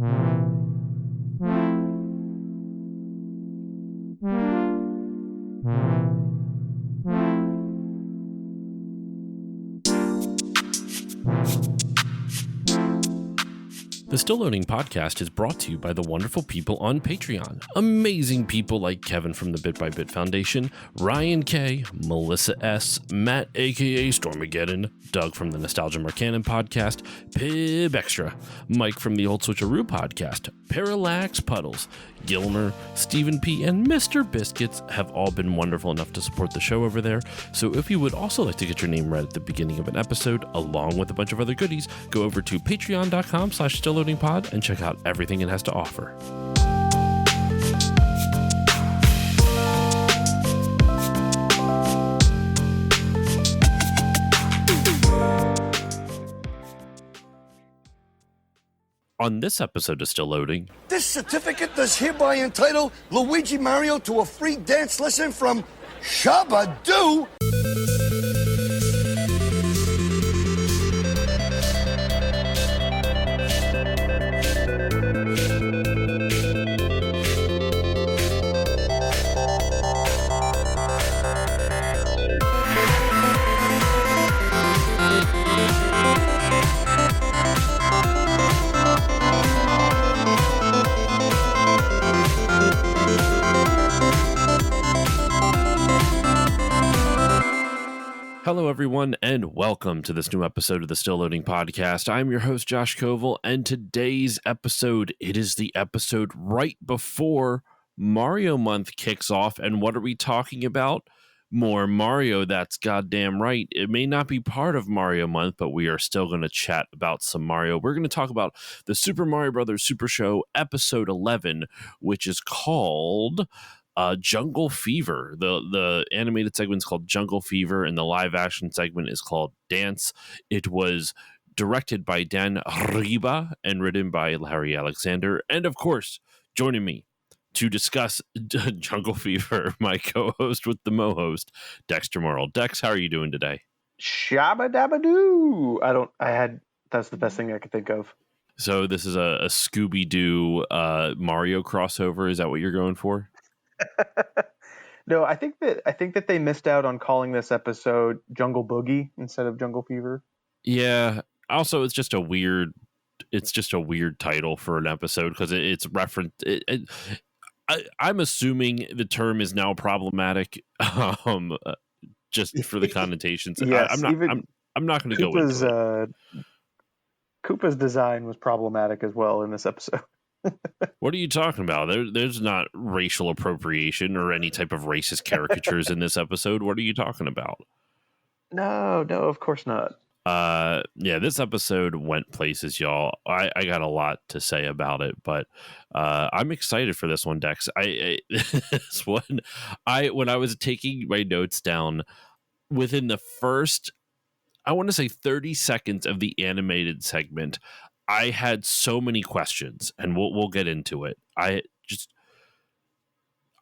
The Still Loading podcast is brought to you by the wonderful people on Patreon. Amazing people like Kevin from the Bit by Bit Foundation, Ryan K, Melissa S, Matt aka Stormageddon, Doug from the Nostalgia Marcanon podcast, Pib Extra, Mike from the Old Switcheroo podcast, Parallax Puddles, Gilmer, Stephen P, and Mr. Biscuits have all been wonderful enough to support the show over there. So if you would also like to get your name read at the beginning of an episode, along with a bunch of other goodies, go over to patreon.com/stillloadingpod and check out everything it has to offer. On this episode of Still Loading, this certificate does hereby entitle Luigi Mario to a free dance lesson from Shabba Doo. Hello, everyone, and welcome to this new episode of the Still Loading podcast. I'm your host, Josh Koval, and today's episode, it is the episode right before Mario Month kicks off. And what are we talking about? More Mario, that's goddamn right. It may not be part of Mario Month, but we are still going to chat about some Mario. We're going to talk about the Super Mario Bros. Super Show episode 11, which is called Jungle Fever. The animated segment is called Jungle Fever, and the live action segment is called Dance. It was directed by Dan Riba and written by Larry Alexander. And of course, joining me to discuss Jungle Fever, my co-host with the Mo-host, Dexter Morrill. Dex, how are you doing today? Shabba Doo. That's the best thing I could think of. So this is a Scooby-Doo Mario crossover. Is that what you're going for? No, I think that they missed out on calling this episode Jungle Boogie instead of Jungle Fever. Yeah. Also, it's just a weird title for an episode because it's referenced. I'm assuming the term is now problematic, just for the connotations. Yes, I'm not going to go into it. Koopa's design was problematic as well in this episode. What are you talking about? There's not racial appropriation or any type of racist caricatures in this episode. What are you talking about? No, of course not. Yeah, this episode went places, y'all. I got a lot to say about it, but I'm excited for this one, Dex. This one, when I was taking my notes down, within the first, I want to say 30 seconds of the animated segment, I had so many questions, and we'll get into it.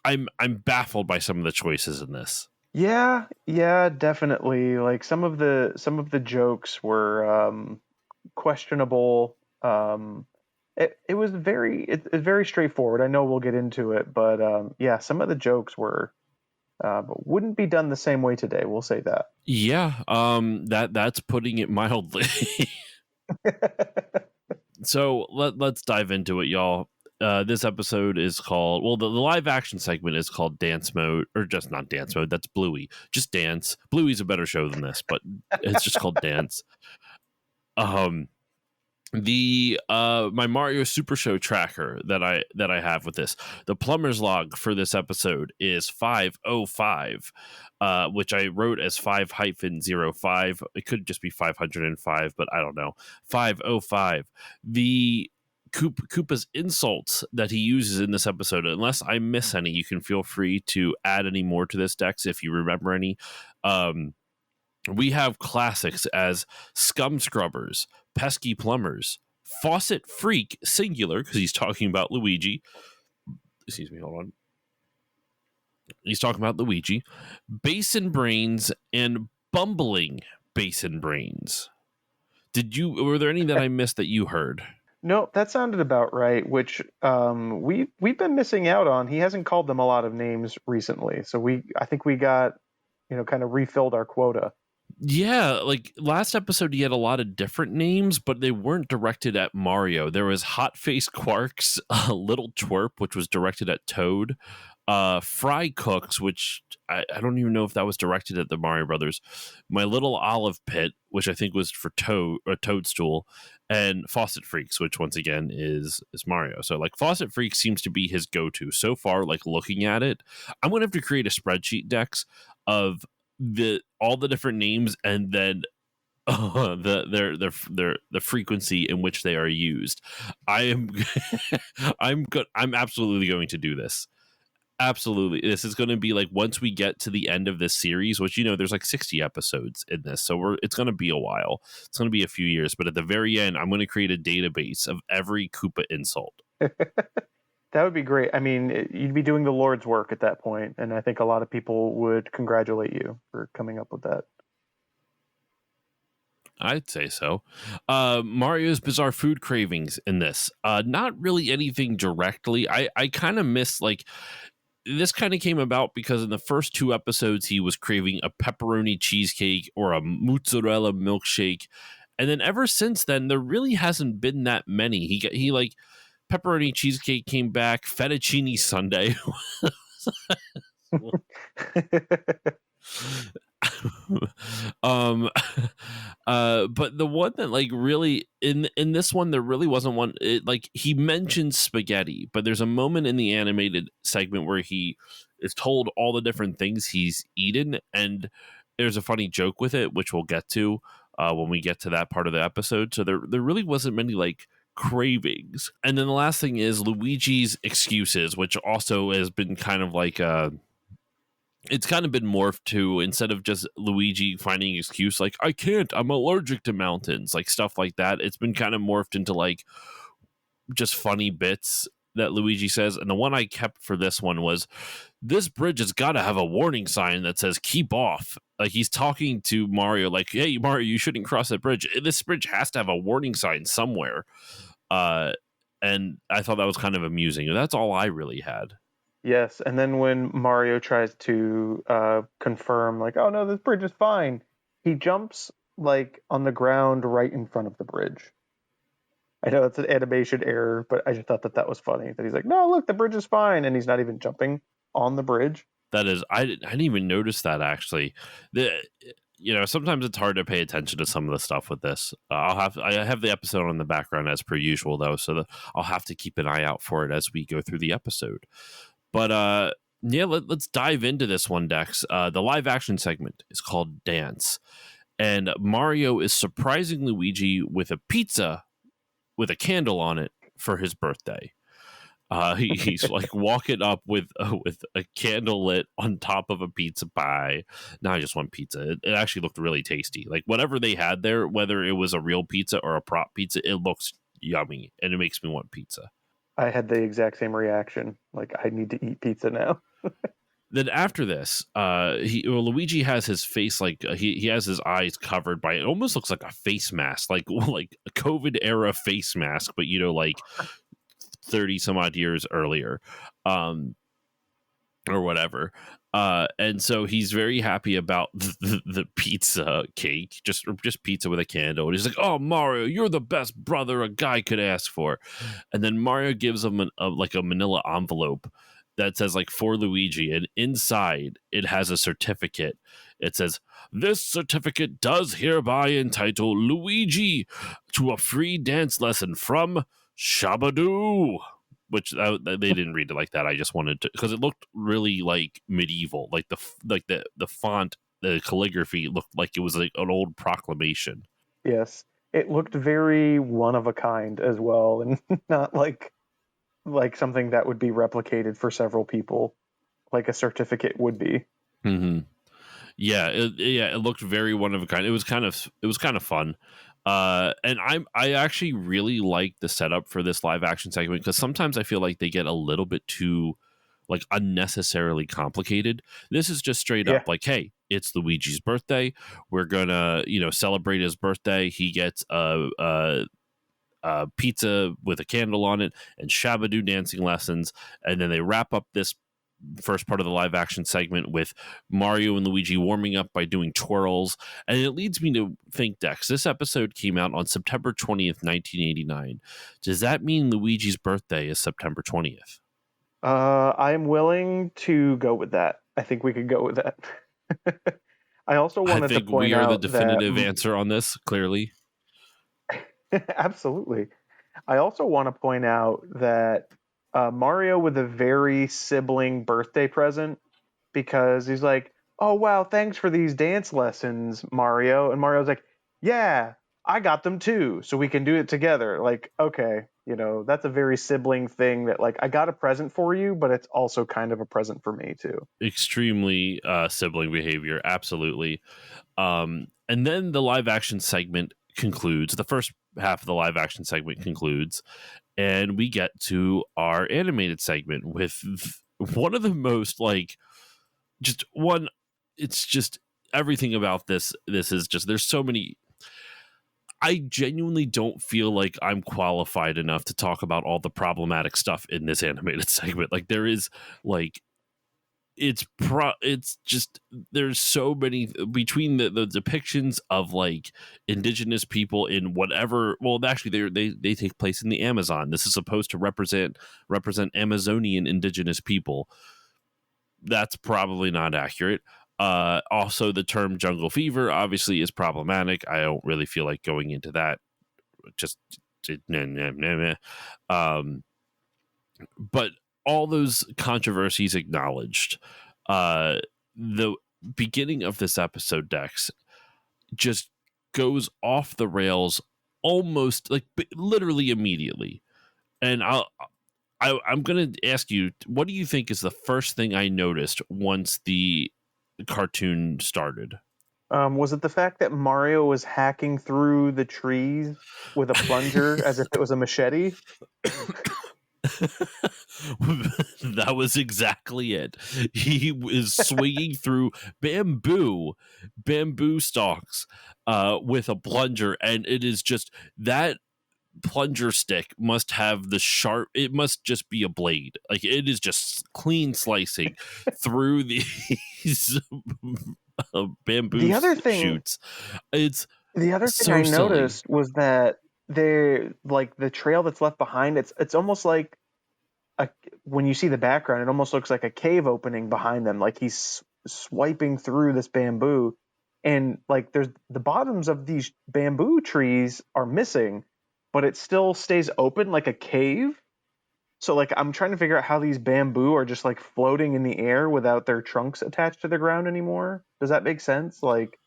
I'm baffled by some of the choices in this. Yeah, definitely. Like some of the jokes were questionable. It was very straightforward. I know we'll get into it, but yeah, some of the jokes wouldn't be done the same way today. We'll say that. Yeah, that's putting it mildly. So let's dive into it, y'all. This episode is called, well, the live action segment is called Dance Mode, or just not Dance Mode. That's Bluey. Just Dance. Bluey's a better show than this, but it's just called Dance. My Mario Super Show tracker that I have with this, the plumber's log for this episode is 505, which I wrote as 5-05. It could just be 505, but I don't know. 505. The Koopa's insults that he uses in this episode, unless I miss any, you can feel free to add any more to this, Dex, if you remember any. We have classics as scum scrubbers, pesky plumbers, faucet freak, singular, because he's talking about Luigi. Excuse me, hold on. He's talking about Luigi. Basin brains and bumbling basin brains. Were there any that I missed that you heard? Nope, that sounded about right. Which we've been missing out on. He hasn't called them a lot of names recently, so I think we got kind of refilled our quota. Yeah, like last episode, he had a lot of different names, but they weren't directed at Mario. There was Hot Face Quarks, Little Twerp, which was directed at Toad, Fry Cooks, which I don't even know if that was directed at the Mario Brothers, My Little Olive Pit, which I think was for Toadstool, and Faucet Freaks, which once again is Mario. So like Faucet Freaks seems to be his go-to so far. Like looking at it, I'm gonna have to create a spreadsheet, Dex, of all the different names and then the frequency in which they are used. I am I'm absolutely going to do this. Absolutely. This is going to be like once we get to the end of this series, which there's like 60 episodes in this. So it's going to be a while. It's going to be a few years, but at the very end, I'm going to create a database of every Koopa insult. That would be great. I mean, you'd be doing the Lord's work at that point, and I think a lot of people would congratulate you for coming up with that. I'd say so. Mario's bizarre food cravings in this. Not really anything directly. I kind of miss like this kind of came about because in the first 2 episodes he was craving a pepperoni cheesecake or a mozzarella milkshake, and then ever since then there really hasn't been that many. He like pepperoni cheesecake came back, fettuccine sundae. um but the one that like really in this one there really wasn't one. Like he mentions spaghetti, but there's a moment in the animated segment where he is told all the different things he's eaten, and there's a funny joke with it which we'll get to when we get to that part of the episode. So there really wasn't many like cravings. And then the last thing is Luigi's excuses, which also has been kind of like it's kind of been morphed to, instead of just Luigi finding an excuse like I can't, I'm allergic to mountains, like stuff like that, it's been kind of morphed into like just funny bits that Luigi says. And the one I kept for this one was, this bridge has got to have a warning sign that says keep off. Like he's talking to Mario like, hey Mario, you shouldn't cross that bridge. This bridge has to have a warning sign somewhere. And I thought that was kind of amusing. That's all I really had. Yes, and then when Mario tries to confirm, like, oh no, this bridge is fine, he jumps like on the ground right in front of the bridge. I know it's an animation error, but I just thought that was funny. That he's like, no, look, the bridge is fine, and he's not even jumping on the bridge. That is, I didn't even notice that actually. Sometimes it's hard to pay attention to some of the stuff with this. I have the episode on the background as per usual though, so I'll have to keep an eye out for it as we go through the episode. But yeah, let's dive into this one, Dex. The live action segment is called Dance, and Mario is surprising Luigi with a pizza with a candle on it for his birthday. He's like walking up with a candle lit on top of a pizza pie. Now I just want pizza. It actually looked really tasty. Like whatever they had there, whether it was a real pizza or a prop pizza, it looks yummy and it makes me want pizza. I had the exact same reaction. Like, I need to eat pizza now. Then after this, Luigi has his face like he has his eyes covered by, it almost looks like a face mask, like a COVID era face mask, but like 30 some odd years earlier, or whatever. And so he's very happy about the pizza cake, just pizza with a candle. And he's like, "Oh, Mario, you're the best brother a guy could ask for." And then Mario gives him like a manila envelope that says like for Luigi, and inside it has a certificate. It says, "This certificate does hereby entitle Luigi to a free dance lesson from Shabba Doo." Which they didn't read it like that. I just wanted to, because it looked really like medieval, like the font, the calligraphy looked like it was like an old proclamation. Yes, it looked very one of a kind as well, and not like something that would be replicated for several people, like a certificate would be. Mm-hmm. Yeah, it looked very one of a kind. It was kind of fun. And I actually really like the setup for this live action segment, because sometimes I feel like they get a little bit too like unnecessarily complicated. This is just straight up like, hey, it's Luigi's birthday. We're gonna celebrate his birthday. He gets pizza with a candle on it and Shabba Doo dancing lessons. And then they wrap up this first part of the live action segment with Mario and Luigi warming up by doing twirls. And it leads me to think, Dex, this episode came out on September 20th, 1989. Does that mean Luigi's birthday is September 20th? I'm willing to go with that. I think we could go with that. I also I wanted to think point we are the out that definitive answer on this, clearly. absolutely. I also want to point out that Mario with a very sibling birthday present, because he's like, "Oh wow, thanks for these dance lessons, Mario." And Mario's like, "Yeah, I got them too, so we can do it together." Like, okay, that's a very sibling thing that like I got a present for you, but it's also kind of a present for me too. Extremely sibling behavior, absolutely. And then the live action segment concludes. The first half of the live action segment concludes, and we get to our animated segment with one of the most like just one. It's just everything about this. This is just there's so many. I genuinely don't feel like I'm qualified enough to talk about all the problematic stuff in this animated segment. Like there is like it's just there's so many between the depictions of like indigenous people in whatever, well actually they take place in the Amazon. This is supposed to represent Amazonian indigenous people. That's probably not accurate. Also the term jungle fever obviously is problematic. I don't really feel like going into that. Just nah, nah, nah, nah. But all those controversies acknowledged, the beginning of this episode, Dex, just goes off the rails almost like literally immediately. And I'm going to ask you, what do you think is the first thing I noticed once the cartoon started? Was it the fact that Mario was hacking through the trees with a plunger as if it was a machete? That was exactly it. He was swinging through bamboo stalks with a plunger, and it is just that plunger stick must have the sharp, it must just be a blade. Like it is just clean slicing through these bamboo The other thing shoots. It's The other thing so I silly. noticed was that they like the trail that's left behind. It's almost like a, when you see the background, it almost looks like a cave opening behind them. Like he's swiping through this bamboo, and like there's the bottoms of these bamboo trees are missing, but it still stays open like a cave. So like I'm trying to figure out how these bamboo are just like floating in the air without their trunks attached to the ground anymore. Does that make sense? Like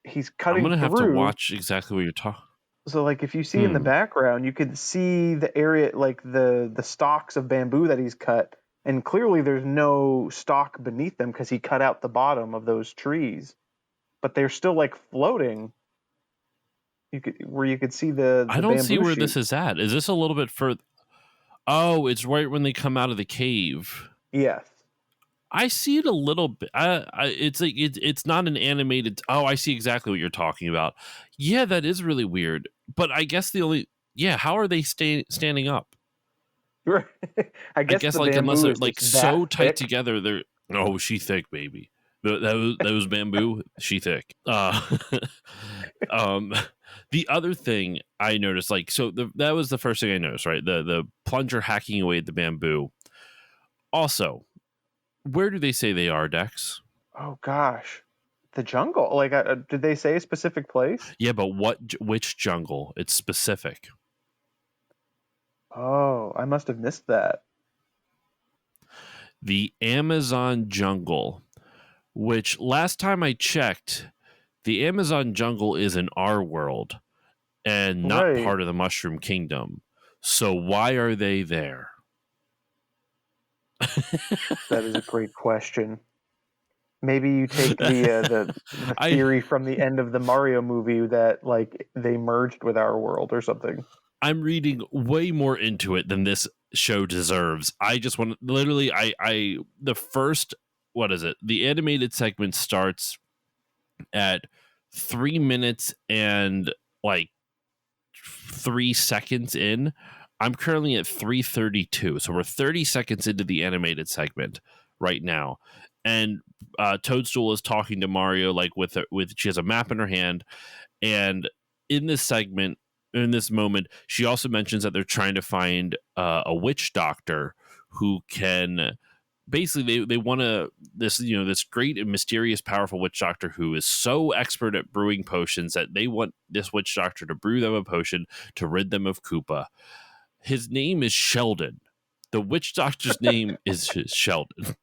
he's I'm cutting gonna have to through. watch exactly what you're talking. So like if you see in the background, you could see the area like the stalks of bamboo that he's cut, and clearly there's no stalk beneath them because he cut out the bottom of those trees, but they're still like floating. You could see I the don't see bamboo where this shoots. is at. Is this a little bit further? Oh, it's right when they come out of the cave. Yes. I see it a little bit. It's like it's not an animated. Oh, I see exactly what you're talking about. Yeah, that is really weird. But I guess the only how are they standing up? I I guess guess the like unless bamboo they're is like just so that tight thick. together, they're she thick baby. Those bamboo, she thick. Um, the other thing I noticed, like, so that was the first thing I noticed, right? The plunger hacking away at the bamboo. Also, where do they say they are, Dex? Oh gosh, the jungle. Like, did they say a specific place? Yeah, but which jungle? It's specific. Oh, I must have missed that. The Amazon jungle, which last time I checked, the Amazon jungle is in our world and not Right. part of the Mushroom Kingdom. So why are they there? That is a great question. Maybe you take the I theory from the end of the Mario movie that like they merged with our world or something. I'm reading way more into it than this show deserves. I just want literally I the first, what is it? The animated segment starts at 3 minutes and like 3 seconds in. I'm currently at 3:32, so we're 30 seconds into the animated segment right now, and Toadstool is talking to Mario like with she has a map in her hand, and in this segment, in this moment, she also mentions that they're trying to find a witch doctor who can basically they want to this great and mysterious powerful witch doctor who is so expert at brewing potions that they want this witch doctor to brew them a potion to rid them of Koopa. His name is Sheldon. The witch doctor's name is Sheldon.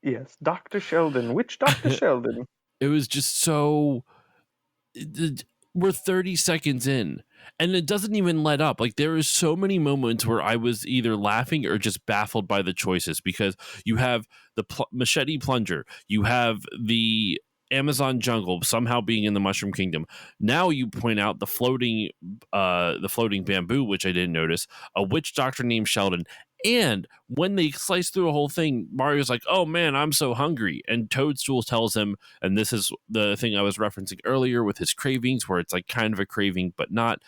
Yes, Dr. Sheldon. Which Dr. Sheldon? It was just so we're 30 seconds in and it doesn't even let up. Like there is so many moments where I was either laughing or just baffled by the choices, because you have the machete plunger, you have the Amazon jungle somehow being in the Mushroom Kingdom. Now you point out the floating bamboo, which I didn't notice, a witch doctor named Sheldon. And when they slice through a whole thing, Mario's like, "Oh man, I'm so hungry." And Toadstool tells him, and this is the thing I was referencing earlier with his cravings, where it's like kind of a craving, but not,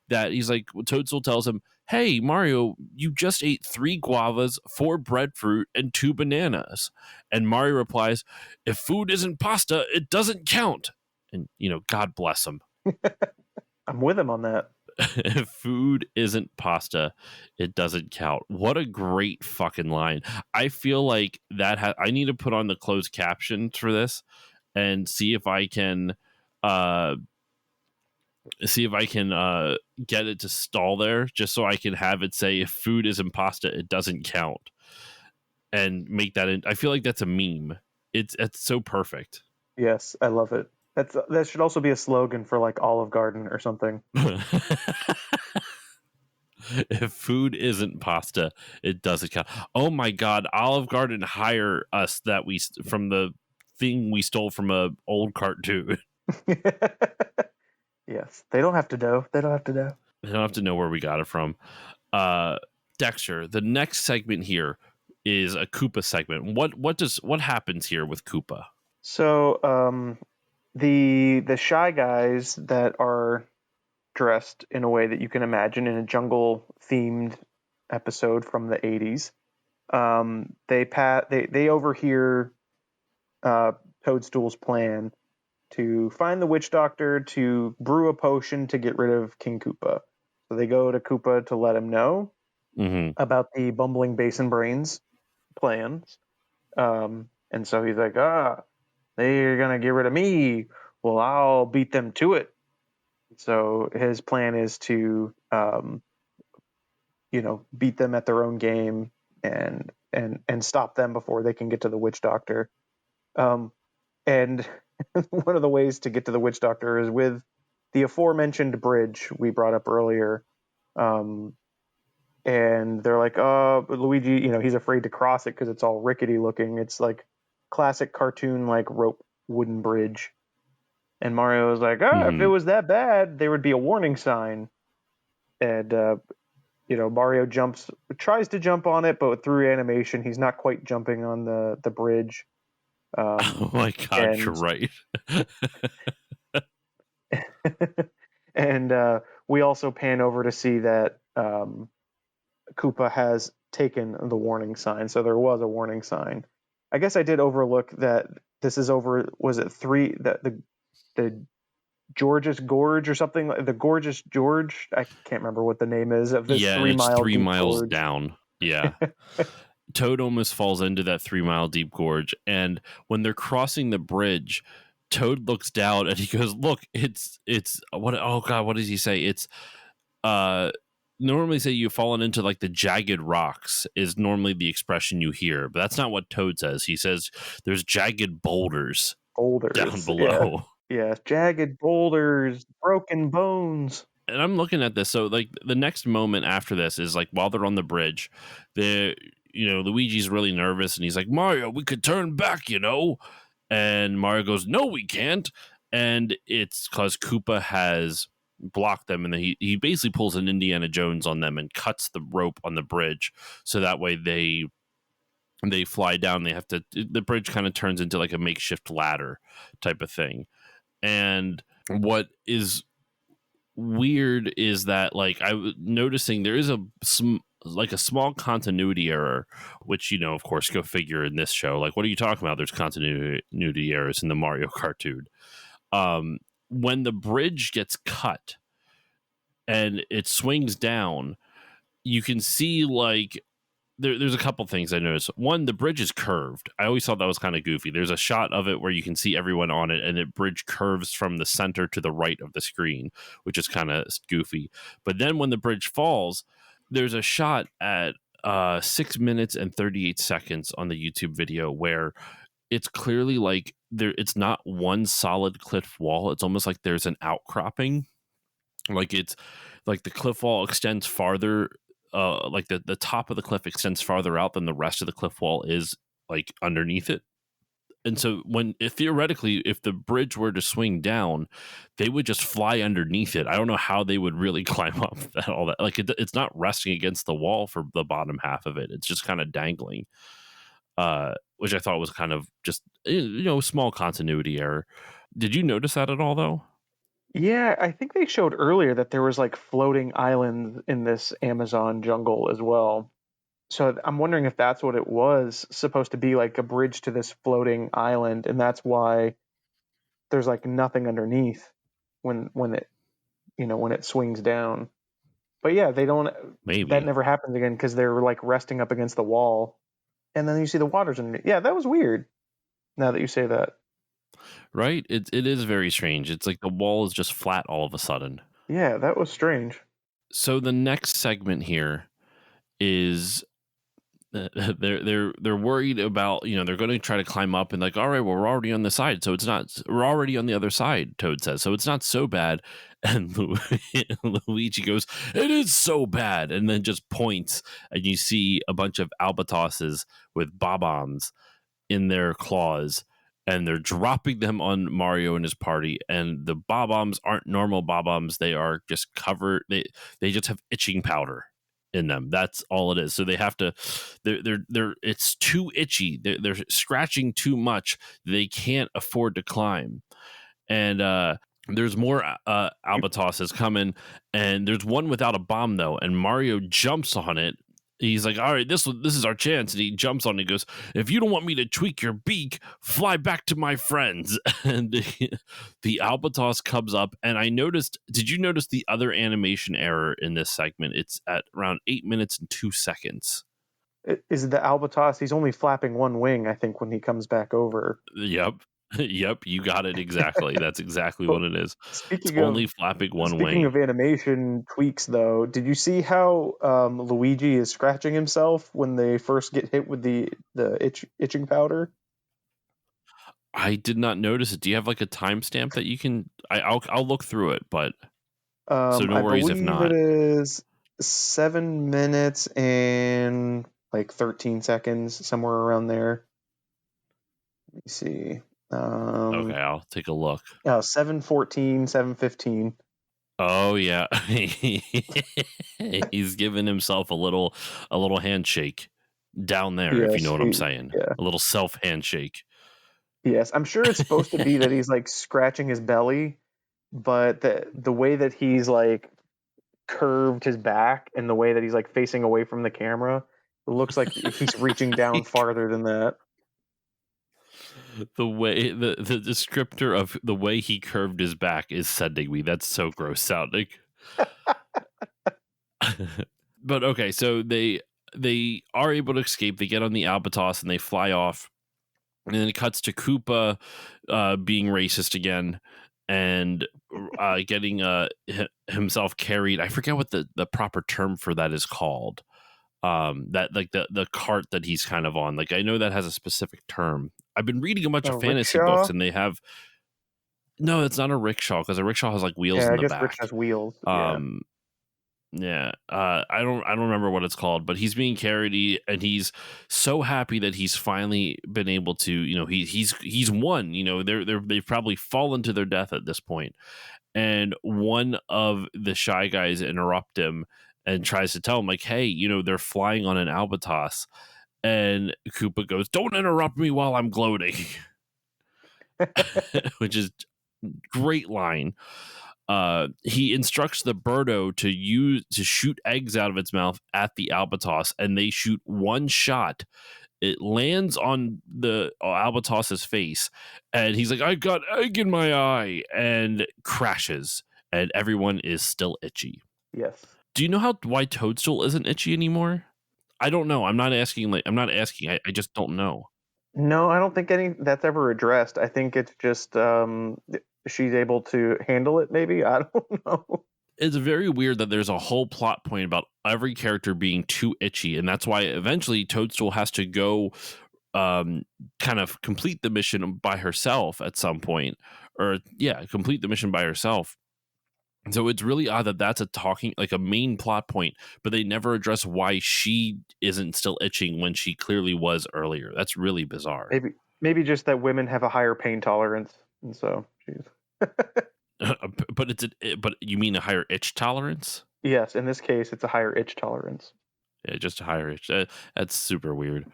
that he's like, Toadstool tells him, "Hey, Mario, you just ate 3 guavas, 4 breadfruit, and 2 bananas." And Mario replies, "If food isn't pasta, it doesn't count." And, God bless him. I'm with him on that. If food isn't pasta, it doesn't count. What a great fucking line. I feel like that I need to put on the closed caption for this and see if I can get it to stall there, just so I can have it say, "If food isn't pasta, it doesn't count," and make that in. I feel like that's a meme. It's so perfect. Yes, I love it. That should also be a slogan for like Olive Garden or something. If food isn't pasta, it doesn't count. Oh my God, Olive Garden hire us from the thing we stole from a old cartoon. Yes, they don't have to know. They don't have to know. They don't have to know where we got it from. Dexter, the next segment here is a Koopa segment. What happens here with Koopa? So, the Shy Guys that are dressed in a way that you can imagine in a jungle themed episode from the 80s. They overhear Toadstool's plan to find the witch doctor to brew a potion to get rid of King Koopa. So they go to Koopa to let him know about the bumbling Basin Brains plans. And so he's like, they're going to get rid of me. Well, I'll beat them to it. So his plan is to, beat them at their own game and stop them before they can get to the witch doctor. And one of the ways to get to the witch doctor is with the aforementioned bridge we brought up earlier. And they're like, Luigi, he's afraid to cross it because it's all rickety looking. It's like classic cartoon, like rope wooden bridge. And Mario was like, if it was that bad, there would be a warning sign. And, Mario tries to jump on it, but through animation, he's not quite jumping on the bridge. Oh my God, you're right. And we also pan over to see that Koopa has taken the warning sign. So there was a warning sign. I guess I did overlook that this is over, was it 3, the George's Gorge or something, the Gorgeous George. I can't remember what the name is of this 3 mile 3 deep miles gorge. down. Yeah. Toad almost falls into that 3 mile deep gorge. And when they're crossing the bridge, Toad looks down and he goes, "Look, it's what, oh God, what does he say? It's, normally say you've fallen into like the jagged rocks is normally the expression you hear, but that's not what Toad says. He says there's jagged boulders down below." Yeah, jagged boulders, broken bones. And I'm looking at this. So like the next moment after this is like while they're on the bridge, Luigi's really nervous and he's like, "Mario, we could turn back, And Mario goes, "No, we can't." And it's because Koopa has blocked them, and he basically pulls an Indiana Jones on them and cuts the rope on the bridge, so that way they fly down. The bridge kind of turns into like a makeshift ladder type of thing. And what weird is that like I was noticing there is like a small continuity error, which of course, go figure in this show. Like, what are you talking about? There's continuity errors in the Mario cartoon. When the bridge gets cut and it swings down, you can see like there's a couple things I noticed. One, the bridge is curved. I always thought that was kind of goofy. There's a shot of it where you can see everyone on it, and the bridge curves from the center to the right of the screen, which is kind of goofy. But then when the bridge falls, there's a shot at 6 minutes and 38 seconds on the YouTube video where it's clearly like it's not one solid cliff wall. It's almost like there's an outcropping. Like it's like the cliff wall extends farther, like the top of the cliff extends farther out than the rest of the cliff wall is like underneath it. And so theoretically, if the bridge were to swing down, they would just fly underneath it. I don't know how they would really climb up all that. Like it's not resting against the wall for the bottom half of it. It's just kind of dangling, which I thought was kind of just small continuity error. Did you notice that at all though? Yeah, I think they showed earlier that there was like floating islands in this Amazon jungle as well. So I'm wondering if that's what it was supposed to be, like a bridge to this floating island, and that's why there's like nothing underneath when it when it swings down. But yeah, they don't. That Maybe. never happens again because they're like resting up against the wall, and then you see the water's underneath. Yeah, that was weird. Now that you say that, Right? It is very strange. It's like the wall is just flat all of a sudden. yeah, that was strange. So the next segment here is they're worried about they're going to try to climb up and like, all right, well, we're already on the side, so it's not, we're already on the other side, Toad says, so it's not so bad. And Luigi goes, it is so bad, and then just points, and you see a bunch of albatrosses with bob-ombs in their claws, and they're dropping them on Mario and his party. And the bob-ombs aren't normal bob-ombs. They are just covered. They just have itching powder in them. That's all it is. So they have to, they're it's too itchy. They're scratching too much. They can't afford to climb. And there's more albatrosses coming, and there's one without a bomb though, and Mario jumps on it. He's like, all right, this is our chance. And he jumps on it and goes, if you don't want me to tweak your beak, fly back to my friends. And the albatross comes up. And I noticed, did you notice the other animation error in this segment? It's at around 8 minutes and 2 seconds. Is the albatross? He's only flapping one wing, I think, when he comes back over. Yep. Yep, you got it exactly. That's exactly But what it is. It's speaking only of flapping one speaking wing. of animation tweaks, though, did you see how Luigi is scratching himself when they first get hit with the itching powder? I did not notice it. Do you have like a timestamp that you can? I'll look through it, but so no I worries if believe it not. is 7 minutes and like 13 seconds, somewhere around there. Let me see. Okay, I'll take a look. 7:14, 7:15. Oh yeah, he's giving himself a little handshake down there, if you know Yes, what I'm saying. yeah. A little self handshake. Yes, I'm sure it's supposed to be that he's like scratching his belly, but the way that he's like curved his back and the way that he's like facing away from the camera, it looks like he's reaching down farther than that. The way the descriptor of the way he curved his back is sending me. That's so gross sounding. But okay, so they are able to escape. They get on the albatross and they fly off. And then it cuts to Koopa being racist again and getting himself carried. I forget what the proper term for that is called. That like the cart that he's kind of on. Like I know that has a specific term. I've been reading a bunch A of fantasy books, rickshaw? and they have no. It's not a rickshaw because a rickshaw has like wheels Yeah, in I the guess back. rickshaws wheels. Yeah. Um, yeah, I don't remember what it's called, but he's being carried, and he's so happy that he's finally been able to, he's won. They've probably fallen to their death at this point, and one of the shy guys interrupt him and tries to tell him like, hey, they're flying on an albatross, and Koopa goes, "Don't interrupt me while I'm gloating," which is great line. he instructs the Birdo to shoot eggs out of its mouth at the albatross, and they shoot one shot. It lands on the albatross's face, and he's like, "I got egg in my eye," and crashes, and everyone is still itchy. Yes. Do you know why Toadstool isn't itchy anymore? I don't know. I'm not asking. I just don't know. No, I don't think any that's ever addressed. I think it's just she's able to handle it. Maybe I don't know. It's very weird that there's a whole plot point about every character being too itchy, and that's why eventually Toadstool has to go kind of complete the mission by herself at some point, or complete the mission by herself. So it's really odd that that's a main plot point, but they never address why she isn't still itching when she clearly was earlier. That's really bizarre. Maybe just that women have a higher pain tolerance, and so she's. But you mean a higher itch tolerance? Yes, in this case, it's a higher itch tolerance. Yeah, just a higher itch. That's super weird.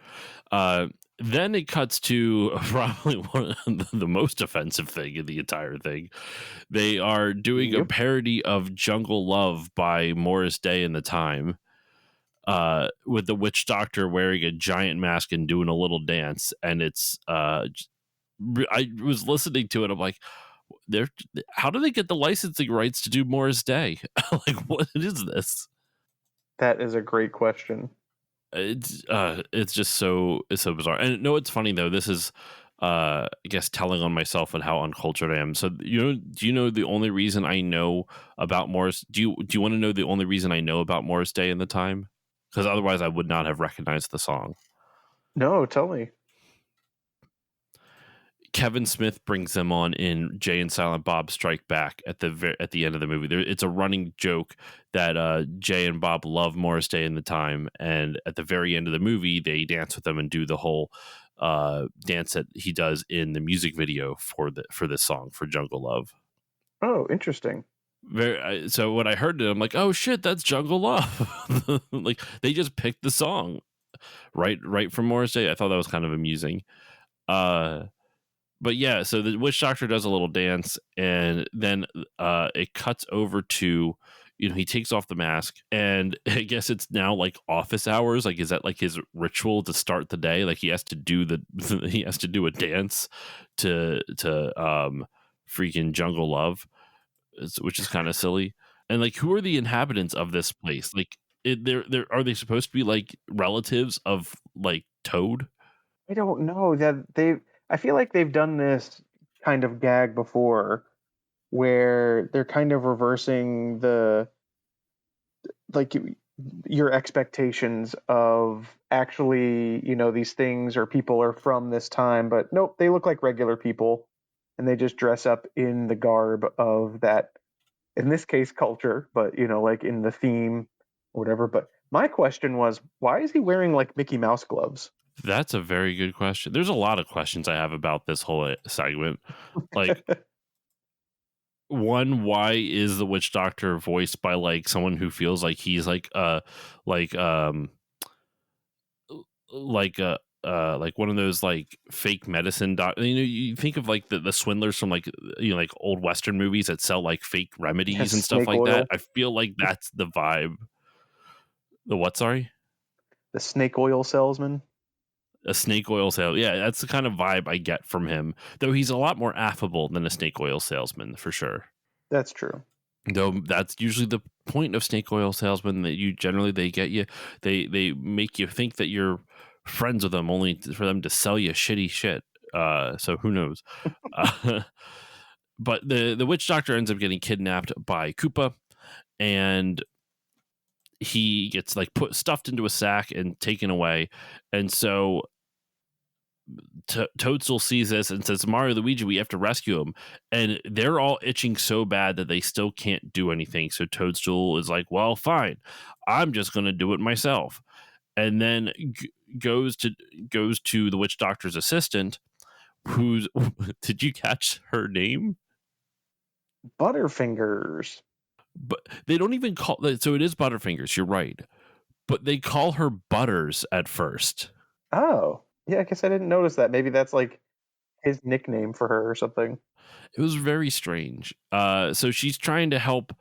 Then it cuts to probably one of the most offensive thing in the entire thing. They are doing a parody of Jungle Love by Morris Day and the Time, with the witch doctor wearing a giant mask and doing a little dance. And it's, I was listening to it. I'm like, how do they get the licensing rights to do Morris Day? Like, what is this? That is a great question. It's just so bizarre. And no, it's funny though. This is I guess telling on myself and how uncultured I am. So do you know the only reason I know about Morris? Do you want to know the only reason I know about Morris Day and the Time? Because otherwise I would not have recognized the song. No, tell me. Kevin Smith brings them on in Jay and Silent Bob Strike Back at the end of the movie. It's a running joke that Jay and Bob love Morris Day and the Time, and at the very end of the movie, they dance with them and do the whole dance that he does in the music video for this song for Jungle Love. Oh, interesting. So when I heard it, I'm like, oh shit, that's Jungle Love. Like they just picked the song right from Morris Day. I thought that was kind of amusing. But yeah, so the witch doctor does a little dance, and then it cuts over to, he takes off the mask, and I guess it's now like office hours. Like, is that like his ritual to start the day? Like he has to do he has to do a dance to freaking Jungle Love, which is kind of silly. And like, who are the inhabitants of this place? Like, are they supposed to be like relatives of like Toad? I don't know that I feel like they've done this kind of gag before where they're kind of reversing your expectations of actually, these things or people are from this time, but nope, they look like regular people and they just dress up in the garb of that, in this case, culture, but like in the theme or whatever. But my question was, why is he wearing like Mickey Mouse gloves? That's a very good question. There's a lot of questions I have about this whole segment. Like, one, why is the witch doctor voiced by like someone who feels like he's like like one of those like fake medicine you think of like the swindlers from like like old Western movies that sell like fake remedies and stuff like that. I feel like that's the vibe. The what? Sorry, the snake oil salesman. A snake oil salesman. Yeah, that's the kind of vibe I get from him. Though he's a lot more affable than a snake oil salesman, for sure. That's true. Though that's usually the point of snake oil salesmen, that they get you, they make you think that you're friends with them only for them to sell you shitty shit. So who knows? But the witch doctor ends up getting kidnapped by Koopa, and he gets like stuffed into a sack and taken away. And so Toadstool sees this and says, Mario, Luigi, we have to rescue him. And they're all itching so bad that they still can't do anything. So Toadstool is like, well, fine, I'm just going to do it myself. And then goes to the witch doctor's assistant, who's, did you catch her name? Butterfingers. But they don't even call, so it is Butterfingers, you're right. But they call her Butters at first. Oh. Yeah, I guess I didn't notice that. Maybe that's like his nickname for her or something. It was very strange. So she's trying to help,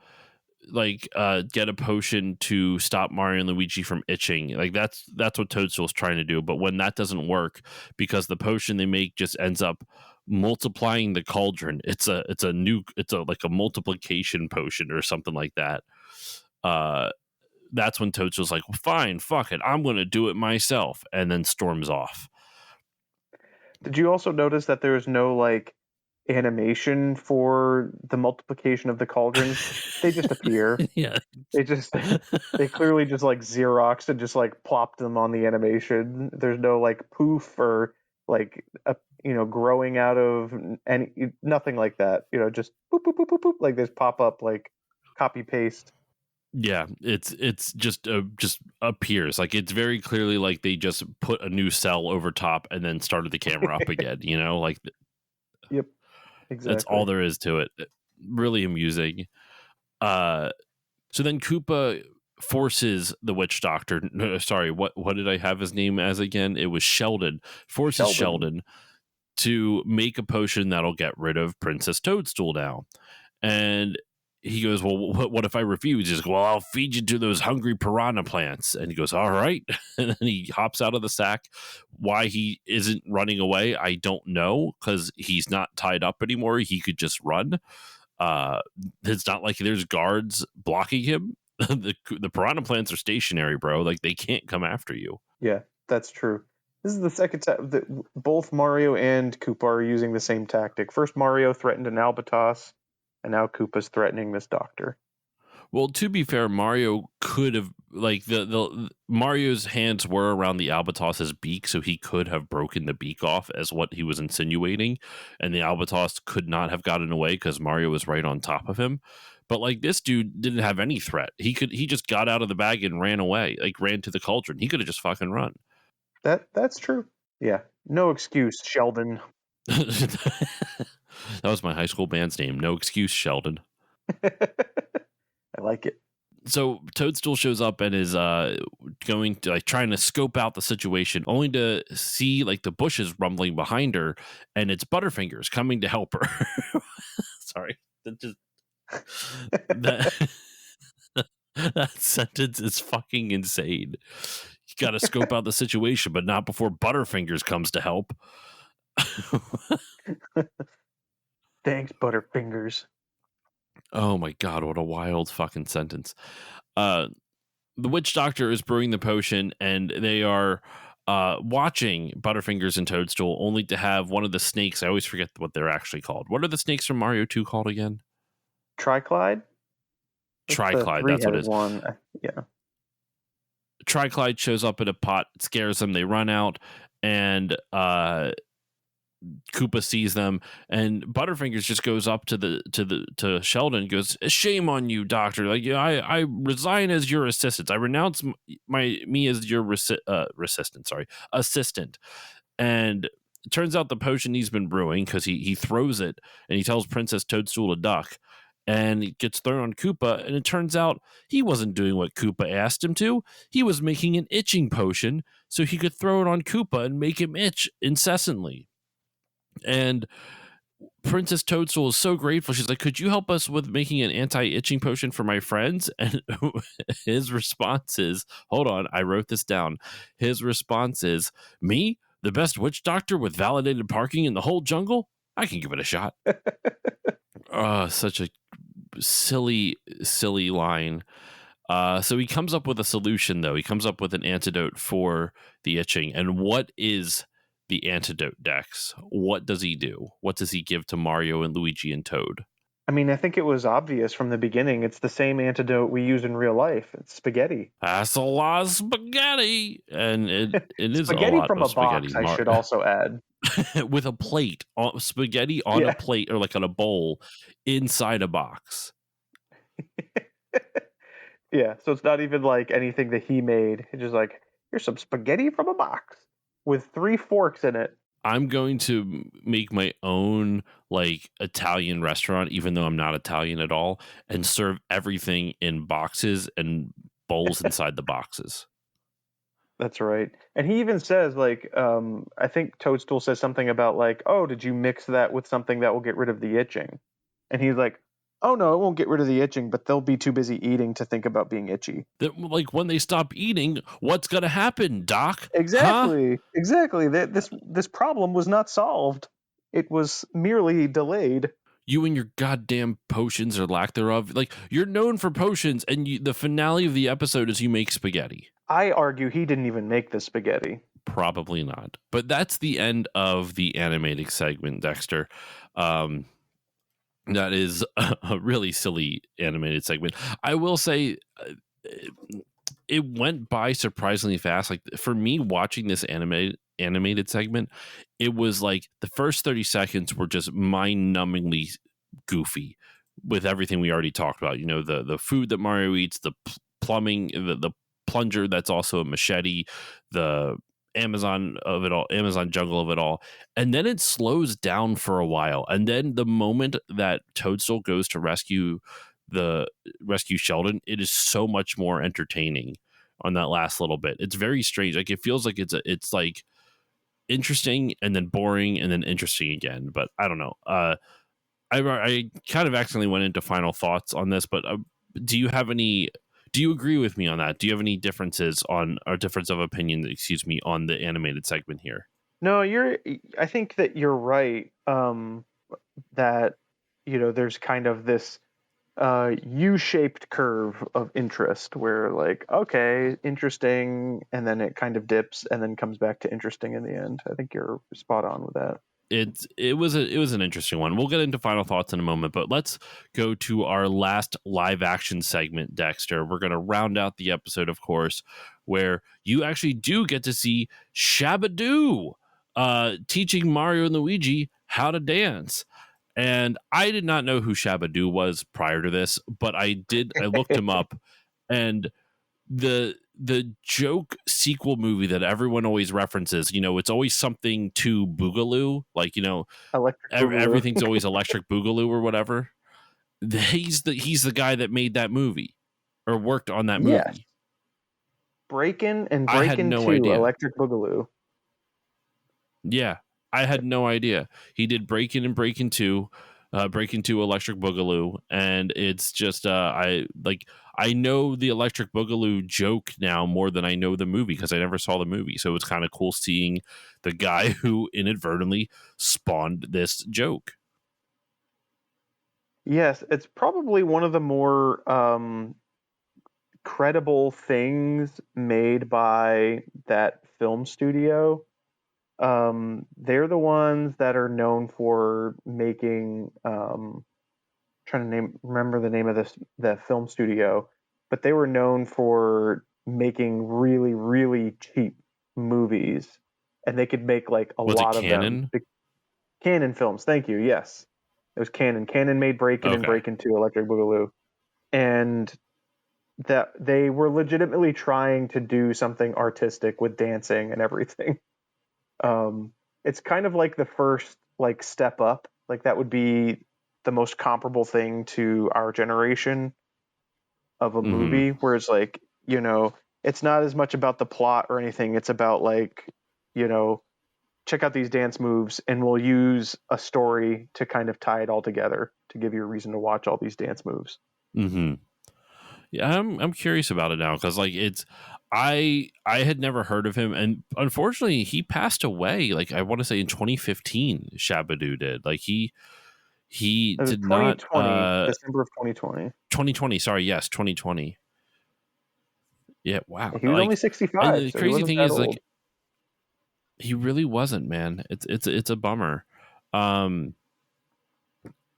like, get a potion to stop Mario and Luigi from itching. Like, that's what Toadstool's trying to do. But when that doesn't work, because the potion they make just ends up multiplying the cauldron, it's a like a multiplication potion or something like that. That's when Toadstool's like, well, fine, fuck it, I'm going to do it myself, and then storms off. Did you also notice that there's no like animation for the multiplication of the cauldrons? They just appear. Yeah. They clearly just like Xeroxed and just like plopped them on the animation. There's no like poof or like growing out of any, nothing like that. Just boop boop boop boop boop, like this pop up, like copy paste. Yeah, it's just appears. Like, it's very clearly like they just put a new cell over top and then started the camera up again, like Yep, exactly. that's all there is to it. Really amusing. So then Koopa forces the witch doctor, no, sorry, what did I have his name as again? It was Sheldon. Forces Sheldon to make a potion that'll get rid of Princess Toadstool now. And he goes, well, what if I refuse? He's like, well, I'll feed you to those hungry piranha plants. And he goes, all right. And then he hops out of the sack. Why he isn't running away, I don't know, because he's not tied up anymore. He could just run. It's not like there's guards blocking him. The piranha plants are stationary, bro. Like, they can't come after you. Yeah, that's true. This is the second time that both Mario and Koopa are using the same tactic. First, Mario threatened an albatross, and now Koopa's threatening this doctor. Well, to be fair, Mario could have, like, the Mario's hands were around the albatross's beak, so he could have broken the beak off, as what he was insinuating, and the albatross could not have gotten away because Mario was right on top of him. But, like, this dude didn't have any threat. He just got out of the bag and ran away, like, ran to the cauldron. He could have just fucking run. That's true. Yeah, no excuse, Sheldon. That was my high school band's name. No excuse, Sheldon. I like it. So Toadstool shows up and is going to, like, trying to scope out the situation, only to see, like, the bushes rumbling behind her, and it's Butterfingers coming to help her. Sorry, that that sentence is fucking insane. You got to scope out the situation, but not before Butterfingers comes to help. Thanks, Butterfingers. Oh my god, what a wild fucking sentence. The witch doctor is brewing the potion, and they are watching Butterfingers and Toadstool, only to have one of the snakes. I always forget what they're actually called. What are the snakes from Mario 2 called again? Triclyde? Triclyde, that's what it is. One. Yeah. Triclyde shows up in a pot, scares them, they run out, and Koopa sees them, and Butterfingers just goes up to Sheldon and goes, "Shame on you, Doctor! Like, I resign as your assistant. I renounce me as your assistant." And it turns out the potion he's been brewing, because he throws it and he tells Princess Toadstool to duck, and it gets thrown on Koopa, and it turns out he wasn't doing what Koopa asked him to. He was making an itching potion so he could throw it on Koopa and make him itch incessantly. And Princess Toadstool is so grateful. She's like, could you help us with making an anti-itching potion for my friends? And his response is, hold on, I wrote this down. His response is, me, the best witch doctor with validated parking in the whole jungle? I can give it a shot. Such a silly line. So he comes up with a solution, though. He comes up with an antidote for the itching. And what is the antidote, Dex? What does he do? What does he give to Mario and Luigi and Toad? I mean, I think it was obvious from the beginning. It's the same antidote we use in real life. It's spaghetti. That's a lot of spaghetti. And it is spaghetti a lot from of a box, spaghetti. I should also add. With a plate, spaghetti on a plate, or like on a bowl inside a box. Yeah, so it's not even like anything that he made. It's just like, here's some spaghetti from a box with 3 forks in it. I'm going to make my own, like, Italian restaurant, even though I'm not Italian at all, and serve everything in boxes and bowls inside the boxes. That's right. And he even says, like, I think Toadstool says something about, like, oh, did you mix that with something that will get rid of the itching? And he's like, oh, no, it won't get rid of the itching, but they'll be too busy eating to think about being itchy. That, like, when they stop eating, what's going to happen, Doc? Huh? Exactly. Exactly. This problem was not solved. It was merely delayed. You and your goddamn potions or lack thereof. Like, you're known for potions, and the finale of the episode is you make spaghetti. I argue he didn't even make the spaghetti. Probably not. But that's the end of the animated segment, Dexter. That is a really silly animated segment. I will say it went by surprisingly fast. Like, for me, watching this animated segment, it was like the first 30 seconds were just mind-numbingly goofy with everything we already talked about. You know, the food that Mario eats, the plumbing, the plunger that's also a machete, the Amazon of it all, Amazon jungle of it all. And then it slows down for a while. And then the moment that Toadstool goes to rescue Sheldon, it is so much more entertaining on that last little bit. It's very strange. Like, it feels like it's like interesting and then boring and then interesting again. But I don't know. I kind of accidentally went into final thoughts on this, but do you have any? Do you agree with me on that? Do you have any differences on or difference of opinion? Excuse me, on the animated segment here. No, I think that you're right. That, there's kind of this U-shaped curve of interest where, like, okay, interesting, and then it kind of dips and then comes back to interesting in the end. I think you're spot on with that. It was an interesting one. We'll get into final thoughts in a moment, but let's go to our last live action segment, Dexter. We're going to round out the episode, of course, where you actually do get to see Shabba Doo teaching Mario and Luigi how to dance. And I did not know who Shabba Doo was prior to this, but I looked him up, and the joke sequel movie that everyone always references, it's always something to Boogaloo, like, Electric Boogaloo. everything's always Electric Boogaloo or whatever. He's the guy that made that movie or worked on that movie. Yes. Breakin' and I had Breakin' no 2, idea. Electric Boogaloo. Yeah, I had no idea. He did Breakin' and Breakin' 2, Breakin' 2 Electric Boogaloo, and it's just I know the Electric Boogaloo joke now more than I know the movie because I never saw the movie. So it's kind of cool seeing the guy who inadvertently spawned this joke. Yes, it's probably one of the more credible things made by that film studio. They're the ones that are known for making trying to remember the name of the film studio, but they were known for making really, really cheap movies, and they could make like a Was it lot of them. canon? Canon Films, thank you. Yes, it was Canon. Canon made Breakin' and Okay. Breakin' 2 Electric Boogaloo, and that they were legitimately trying to do something artistic with dancing and everything. It's kind of like the first like step up. Like that would be the most comparable thing to our generation of a movie, whereas like, it's not as much about the plot or anything. It's about like, check out these dance moves and we'll use a story to kind of tie it all together to give you a reason to watch all these dance moves. Mm-hmm. Yeah, I'm curious about it now because like I had never heard of him, and unfortunately he passed away. Like, I want to say in 2015, Shabba Doo did. Like he It was did not 2020, December of 2020. 2020. Sorry, yes, 2020. Yeah, wow. He was only Like, and 65, the so he crazy wasn't thing that is, old. like, he really wasn't, man. It's a bummer. And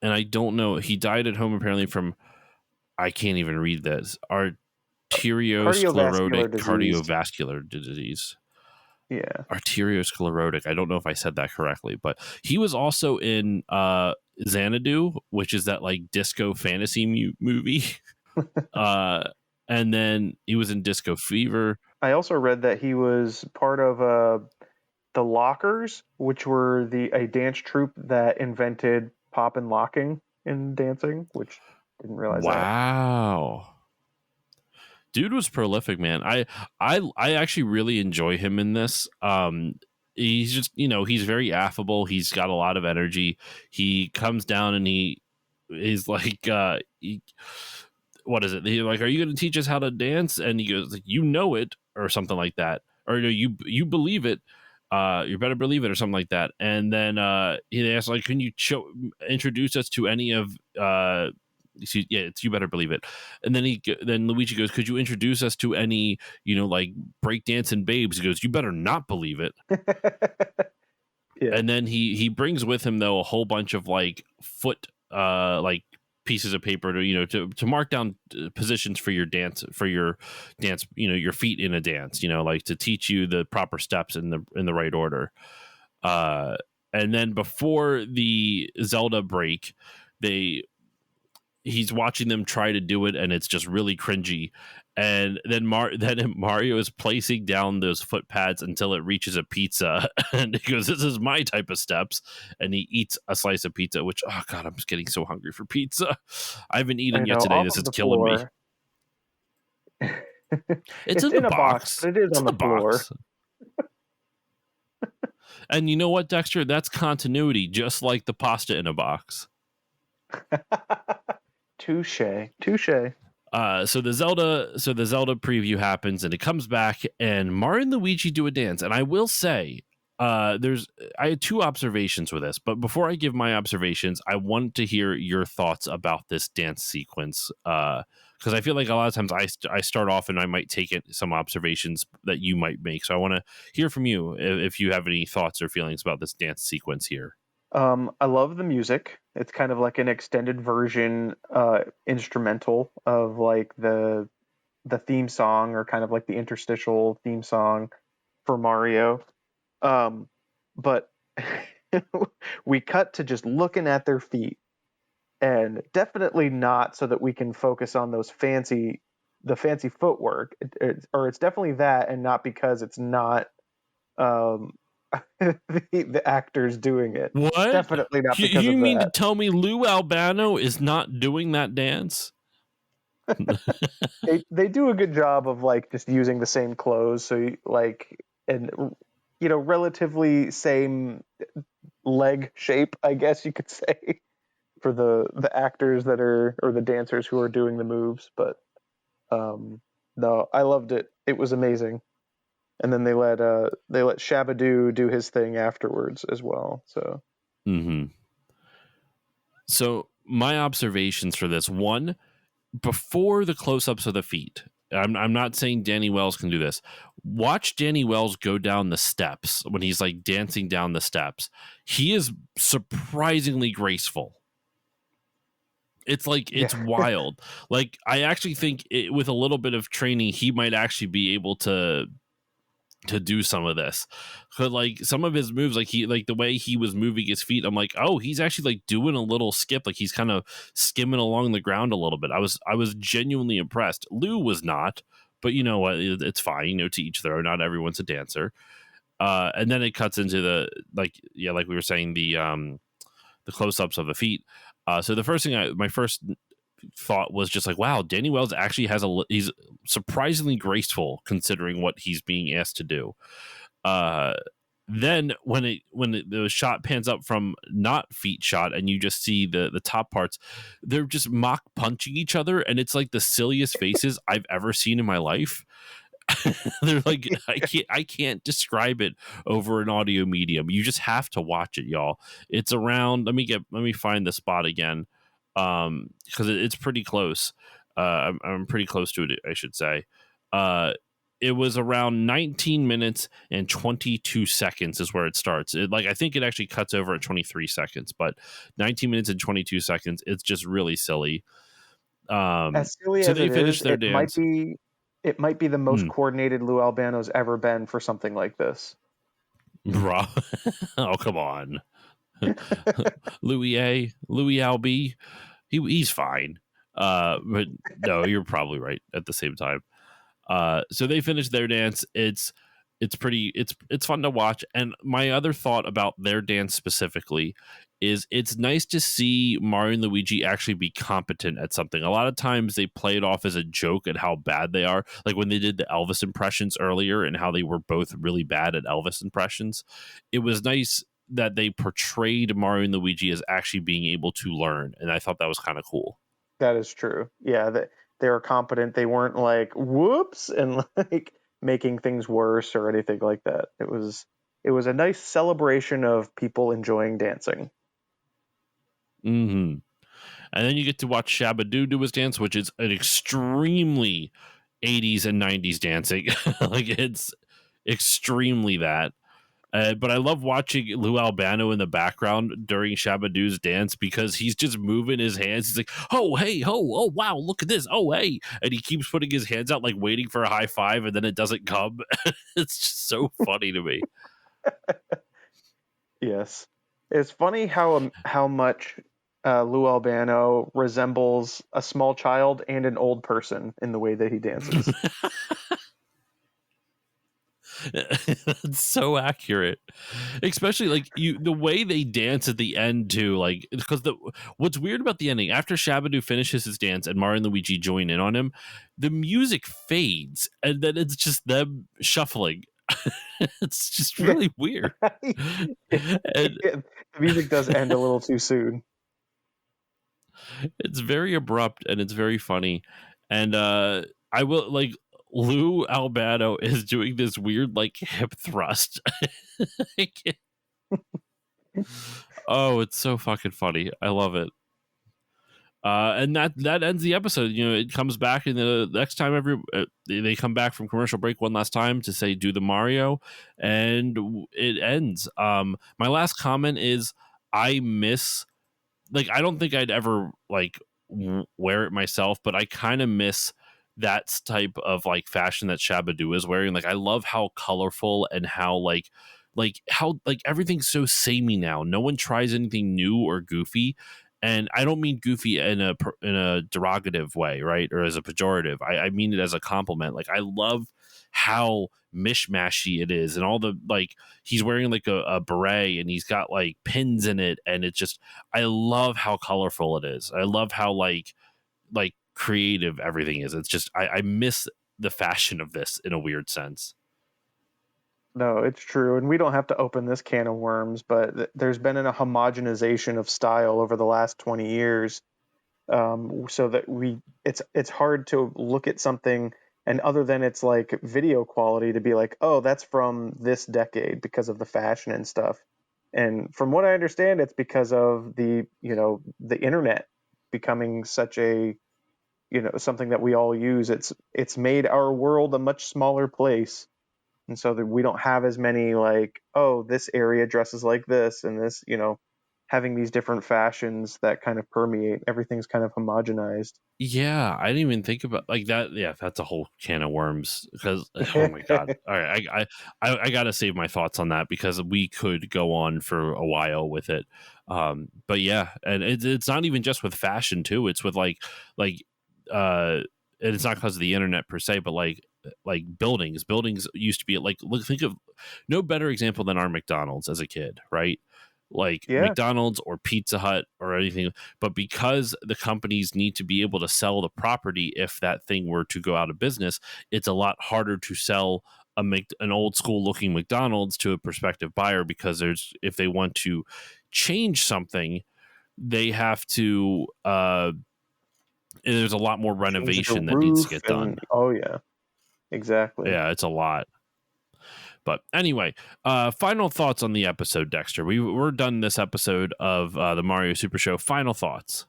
I don't know. He died at home apparently from, I can't even read this, arteriosclerotic Cardiovascular disease. cardiovascular disease. Yeah. Arteriosclerotic. I don't know if I said that correctly, but he was also in Xanadu, which is that like disco fantasy movie. And then he was in Disco Fever. I also read that he was part of the Lockers, which were a dance troupe that invented pop and locking in dancing, which didn't realize that. Wow. Dude was prolific, man. I actually really enjoy him in this. He's just, he's very affable. He's got a lot of energy. He comes down and he is like, what is it? He's like, are you going to teach us how to dance? And he goes, like, you know it, or something like that, or no, you believe it. You better believe it, or something like that. And then he asks, like, can you introduce us to any of yeah, it's you better believe it. And then Luigi goes, could you introduce us to any, like breakdancing babes? He goes, you better not believe it. Yeah. And then he brings with him though a whole bunch of like foot like pieces of paper to mark down positions for your dance, your feet in a dance, like to teach you the proper steps in the right order. And then before the Zelda break, he's watching them try to do it, and it's just really cringy. And then Mario is placing down those foot pads until it reaches a pizza, and he goes, "This is my type of steps." And he eats a slice of pizza. Which, oh god, I'm just getting so hungry for pizza. I haven't I eaten yet know, today. off This of is the killing me. floor. It's It's in the in a box, box. but it is It's on in the the floor. box. And you know what, Dexter? That's continuity, just like the pasta in a box. Touche. So the Zelda preview happens, and it comes back, and Mario and Luigi do a dance. And I will say, I had two observations with this, but before I give my observations, I want to hear your thoughts about this dance sequence. Because I feel like a lot of times I start off and I might take some observations that you might make. So I want to hear from you if you have any thoughts or feelings about this dance sequence here. I love the music. It's kind of like an extended version, instrumental of like the theme song, or kind of like the interstitial theme song for Mario. But we cut to just looking at their feet, and definitely not so that we can focus on the fancy footwork. Or it's definitely that, and not because it's not um, the actors doing it. What? Definitely not because You of mean to that. tell me Lou Albano is not doing that dance? They do a good job of like just using the same clothes, so and relatively same leg shape, I guess you could say, for the actors that are, or the dancers who are doing the moves. But no, I loved it. It was amazing. And then they let Shabba Doo do his thing afterwards as well. So So my observations for this one, before the close-ups of the feet, I'm not saying Danny Wells can do this. Watch Danny Wells go down the steps when he's like dancing down the steps. He is surprisingly graceful. It's like, yeah, it's wild. Like, I actually think with a little bit of training, he might actually be able to do some of this. But like some of his moves, like the way he was moving his feet, I'm like, oh, he's actually like doing a little skip, like he's kind of skimming along the ground a little bit. I was genuinely impressed. Lou was not, but you know what, it's fine, to each their own. Not everyone's a dancer. And then it cuts into like we were saying, the close-ups of the feet. So the first thing my first thought was just like, wow, Danny Wells actually he's surprisingly graceful considering what he's being asked to do. Then when the shot pans up from not feet shot, and you just see the top parts, they're just mock punching each other, and it's like the silliest faces I've ever seen in my life. They're like, I can't describe it over an audio medium. You just have to watch it, y'all. It's around, let me find the spot again. Because it's pretty close. I'm pretty close to it, I should say. It was around 19 minutes and 22 seconds is where it starts. I think it actually cuts over at 23 seconds, but 19 minutes and 22 seconds, it's just really silly. as silly So as they it finished is, their dance. it might be the most Hmm. coordinated Lou Albano's ever been for something like this. Oh, come on. Louis Albee, he's fine. But no, you're probably right at the same time. So they finished their dance. It's fun to watch. And my other thought about their dance specifically is it's nice to see Mario and Luigi actually be competent at something. A lot of times they play it off as a joke at how bad they are. Like when they did the Elvis impressions earlier and how they were both really bad at Elvis impressions. It was nice that they portrayed Mario and Luigi as actually being able to learn. And I thought that was kind of cool. That is true. Yeah, that they were competent. They weren't like whoops and like making things worse or anything like that. It was a nice celebration of people enjoying dancing. Mm-hmm. And then you get to watch Shabba Doo do his dance, which is an extremely 80s and 90s dancing. Like it's extremely that. But I love watching Lou Albano in the background during Shabba Doo's dance because he's just moving his hands. He's like, oh, hey, oh, wow, look at this. Oh, hey. And he keeps putting his hands out, like waiting for a high five, and then it doesn't come. It's just so funny to me. Yes, it's funny how much Lou Albano resembles a small child and an old person in the way that he dances. That's so accurate, especially like the way they dance at the end too. Like because what's weird about the ending after Shabba-Doo finishes his dance and Mario and Luigi join in on him, the music fades and then it's just them shuffling. It's just Yeah, really weird. And the music does end a little too soon. it's very abrupt and it's very funny. And I will like Lou Albano is doing this weird like hip thrust. Like, oh, it's so fucking funny. I love it. And that ends the episode. You know, it comes back, and the next time they come back from commercial break one last time to say do the Mario, and it ends. My last comment is I miss like I don't think I'd ever like wear it myself, but I kind of miss that type of like fashion that Shabba Doo is wearing. Like I love how colorful and how like how like everything's so samey now. No one tries anything new or goofy. And I don't mean goofy in a derogative way, right, or as a pejorative. I mean it as a compliment. Like I love how mishmashy it is, and all the like. He's wearing like a beret, and he's got like pins in it, and it's just I love how colorful it is. I love how like creative everything is. It's just I miss the fashion of this in a weird sense. No, it's true, and we don't have to open this can of worms, but there's been a homogenization of style over the last 20 years, so that it's hard to look at something and other than its like video quality to be like, oh, that's from this decade because of the fashion and stuff. And from what I understand, it's because of the internet becoming such a something that we all use. It's made our world a much smaller place, and so that we don't have as many like, oh, this area dresses like this and this, having these different fashions that kind of permeate. Everything's kind of homogenized. Yeah, I didn't even think about like that. Yeah, that's a whole can of worms. Because oh my god! All right, I gotta save my thoughts on that because we could go on for a while with it. But yeah, and it's not even just with fashion too. It's with like and it's not because of the internet per se, but like buildings. Buildings used to be like look think of no better example than our McDonald's as a kid, right? Like Yeah, McDonald's or Pizza Hut or anything, but because the companies need to be able to sell the property if that thing were to go out of business, it's a lot harder to sell an old school looking McDonald's to a prospective buyer because if they want to change something, they have to there's a lot more change the renovation that needs to roof get done. and oh yeah, exactly. Yeah, it's a lot. But anyway, final thoughts on the episode, Dexter. We're done this episode of the Mario Super Show. Final thoughts.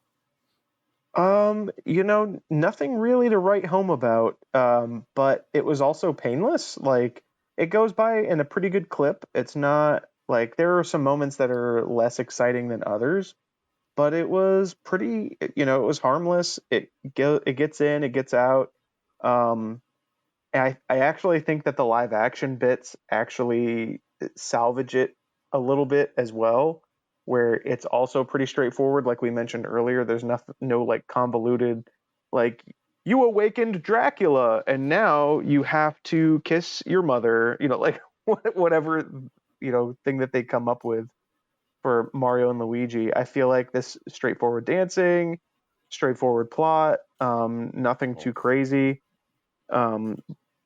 Nothing really to write home about. But it was also painless. Like it goes by in a pretty good clip. It's not like there are some moments that are less exciting than others, but it was pretty. It was harmless. It gets in, it gets out. Um, I actually think that the live action bits actually salvage it a little bit as well, where it's also pretty straightforward. Like we mentioned earlier, there's no like convoluted, like you awakened Dracula and now you have to kiss your mother, like whatever thing that they come up with for Mario and Luigi. I feel like this straightforward dancing, straightforward plot, nothing too crazy,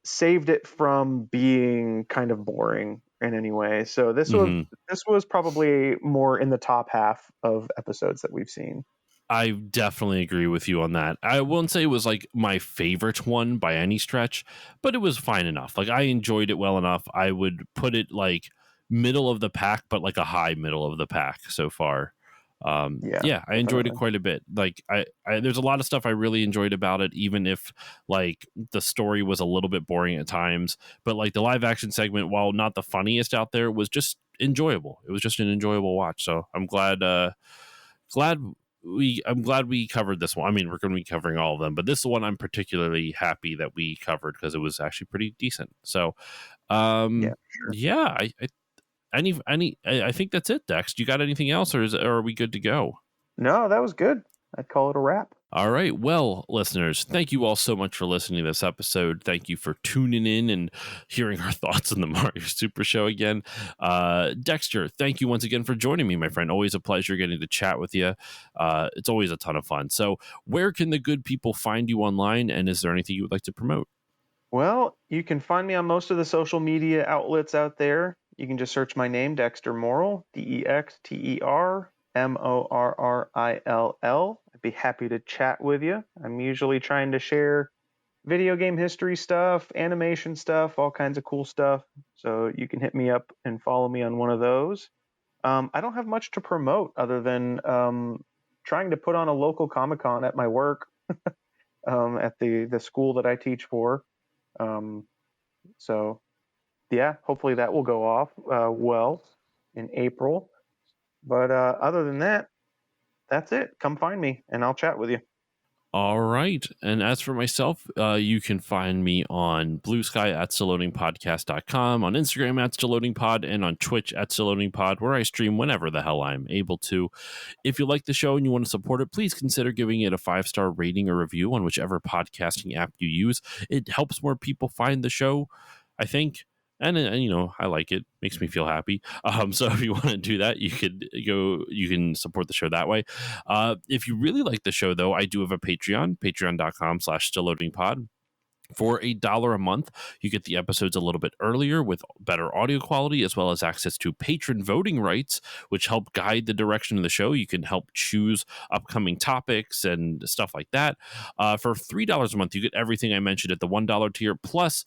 saved it from being kind of boring in any way. So this was probably more in the top half of episodes that we've seen. I definitely agree with you on that. I won't say it was like my favorite one by any stretch, but it was fine enough. Like I enjoyed it well enough. I would put it like middle of the pack, but like a high middle of the pack so far. Yeah, I enjoyed it Definitely. quite a bit. Like I there's a lot of stuff I really enjoyed about it, even if like the story was a little bit boring at times. But like the live action segment, while not the funniest out there, was just enjoyable. It was just an enjoyable watch. So I'm glad we covered this one. I mean, we're going to be covering all of them, but this one I'm particularly happy that we covered because it was actually pretty decent. So, Yeah, sure. yeah, I think that's it. Dex, do you got anything else, or are we good to go? No, that was good. I'd call it a wrap. All right. Well, listeners, thank you all so much for listening to this episode. Thank you for tuning in and hearing our thoughts on the Mario Super Show again. Dexter, thank you once again for joining me, my friend. Always a pleasure getting to chat with you. It's always a ton of fun. So, where can the good people find you online? And is there anything you would like to promote? Well, you can find me on most of the social media outlets out there. You can just search my name, Dexter Morrill, DexterMorrill. I'd be happy to chat with you. I'm usually trying to share video game history stuff, animation stuff, all kinds of cool stuff. So you can hit me up and follow me on one of those. I don't have much to promote other than trying to put on a local Comic-Con at my work, at the school that I teach for. So yeah, hopefully that will go off well in April. But other than that, that's it. Come find me and I'll chat with you. All right. And as for myself, you can find me on Blue Sky at stillloadingpodcast.com, on Instagram at stillloadingpod, and on Twitch at stillloadingpod, where I stream whenever the hell I'm able to. If you like the show and you want to support it, please consider giving it a 5-star rating or review on whichever podcasting app you use. It helps more people find the show, I think. And you know, I like it. Makes me feel happy. So if you want to do that, you can support the show that way. If you really like the show, though, I do have a Patreon, patreon.com/stillloadingpod. For $1 a month, you get the episodes a little bit earlier with better audio quality, as well as access to patron voting rights, which help guide the direction of the show. You can help choose upcoming topics and stuff like that. For $3 a month, you get everything I mentioned at the $1 tier, plus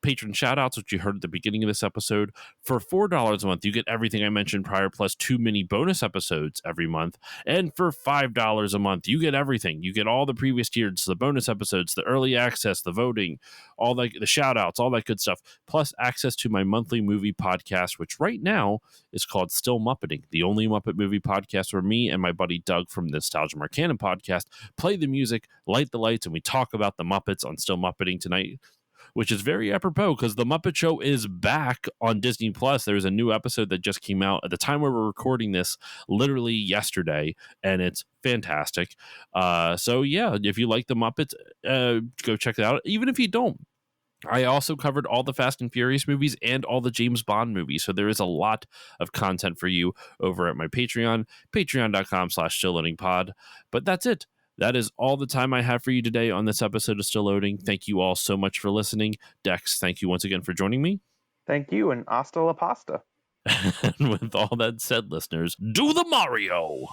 patron shoutouts, which you heard at the beginning of this episode. For $4 a month, you get everything I mentioned prior, plus 2 mini bonus episodes every month. And for $5 a month, you get everything. You get all the previous tiers, the bonus episodes, the early access, the voting, all the shoutouts, all that good stuff, plus access to my monthly movie podcast, which right now is called Still Muppeting, the only Muppet movie podcast where me and my buddy Doug from the Nostalgia Marcanon podcast play the music, light the lights, and we talk about the Muppets on Still Muppeting tonight, which is very apropos because The Muppet Show is back on Disney Plus. There's a new episode that just came out at the time where we're recording this, literally yesterday, and it's fantastic. So yeah, if you like The Muppets, go check it out. Even if you don't, I also covered all the Fast and Furious movies and all the James Bond movies. So there is a lot of content for you over at my Patreon, patreon.com/stillloadingpod. But that's it. That is all the time I have for you today on this episode of Still Loading. Thank you all so much for listening. Dex, thank you once again for joining me. Thank you, and hasta la pasta. And with all that said, listeners, do the Mario!